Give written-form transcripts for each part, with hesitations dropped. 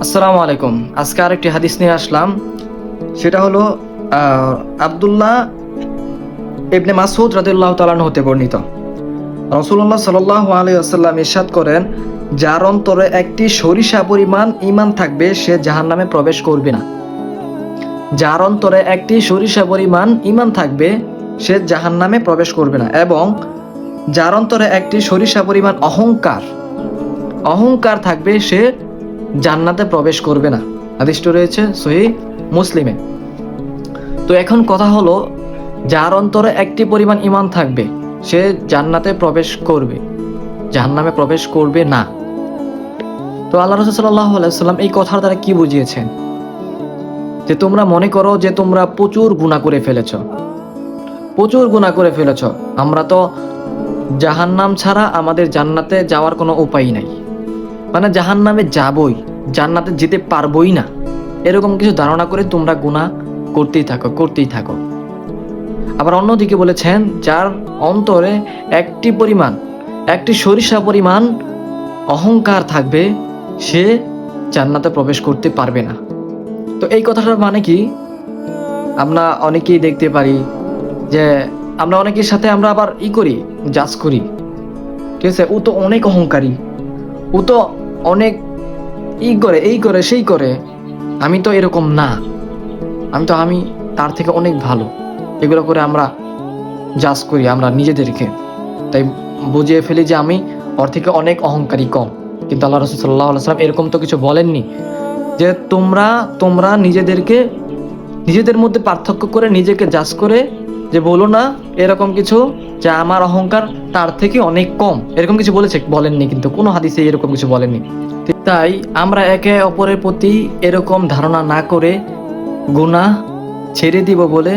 আসসালামু আলাইকুম। আজকে আরেকটি হাদিস নিয়ে আসলাম। সেটা হলো আব্দুল্লাহ ইবনে মাসউদ রাদিয়াল্লাহু তাআলা আনহু হতে বর্ণিত। রাসূলুল্লাহ সাল্লাল্লাহু আলাইহি ওয়াসাল্লাম ইরশাদ করেন, যার অন্তরে একটি সরিষা পরিমাণ ঈমান থাকবে সে জাহান্নামে প্রবেশ করবে না। যার অন্তরে একটি সরিষা পরিমাণ ঈমান থাকবে সে জাহান্নামে প্রবেশ করবে না, এবং যার অন্তরে একটি সরিষা পরিমাণ অহংকার থাকবে সে জান্নাতে প্রবেশ করবে না। হাদিসটি রয়েছে সহিহ মুসলিমে। তো এখন কথা হলো, যার অন্তরে একটি পরিমাণ ঈমান থাকবে সে জান্নাতে প্রবেশ করবে, জাহান্নামে প্রবেশ করবে না। তো আল্লাহ রাসূল সাল্লাল্লাহু আলাইহি ওয়াসাল্লাম এই কথার দ্বারা কি বুঝিয়েছেন? যে তোমরা মনে করো যে তোমরা প্রচুর গুনাহ করে ফেলেছ। আমরা তো জাহান্নাম ছাড়া আমাদের জান্নাতে যাওয়ার কোনো উপায় নাই, মানে জাহান্নামে যাবই, জান্নাতে যেতে পারবোই না, এরকম কিছু ধারণা করে তোমরা গুনাহ করতেই থাকো। আবার অন্যদিকে বলেছেন, যার অন্তরে একটি সরিষা পরিমাণ অহংকার থাকবে সে জান্নাতে প্রবেশ করতে পারবে না। তো এই কথাটার মানে কি? আমরা অনেকেই দেখতে পারি যে আমরা অনেকের সাথে আমরা আবার জাজ করি, ঠিক আছে, ও তো অনেক অহংকারী, ও তো অনেক এই করে সেই করে, আমি তো এরকম না, আমি তার থেকে অনেক ভালো। এগুলো করে আমরা জাজ করি আমরা নিজেদেরকে, তাই বুঝিয়ে ফেলি যে আমি ওর থেকে অনেক অহংকারী কম। কিন্তু আল্লাহ রাসূল সাল্লাল্লাহু আলাইহি ওয়াসাল্লাম এরকম তো কিছু বলেননি যে তোমরা নিজেদের মধ্যে পার্থক্য করে নিজেকে জাজ করে যে বলো না এরকম কিছু, যে আমার অহংকার তার থেকে অনেক কম, এরকম কিছু বলেননি, কিন্তু কোনো হাদিসে এরকম কিছু বলেননি। তাই আমরা একে অপরের প্রতি এরকম ধারণা না করে গুনাহ ছেড়ে দিব বলে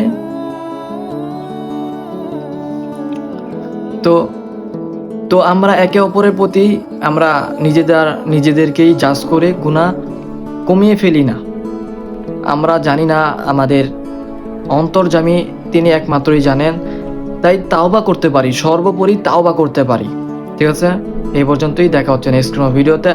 তো আমরা একে অপরের প্রতি আমরা নিজেদেরকেই জাজ করে গুনাহ কমিয়ে ফেলি না। আমরা জানি না, আমাদের অন্তর্যামী তিনি একমাত্রই জানেন, তাই তাওবা করতে পারি, সর্বোপরি তাওবা করতে পারি। ঠিক আছে, এই পর্যন্তই। দেখা হচ্ছে নেক্সট কোনো ভিডিওতে।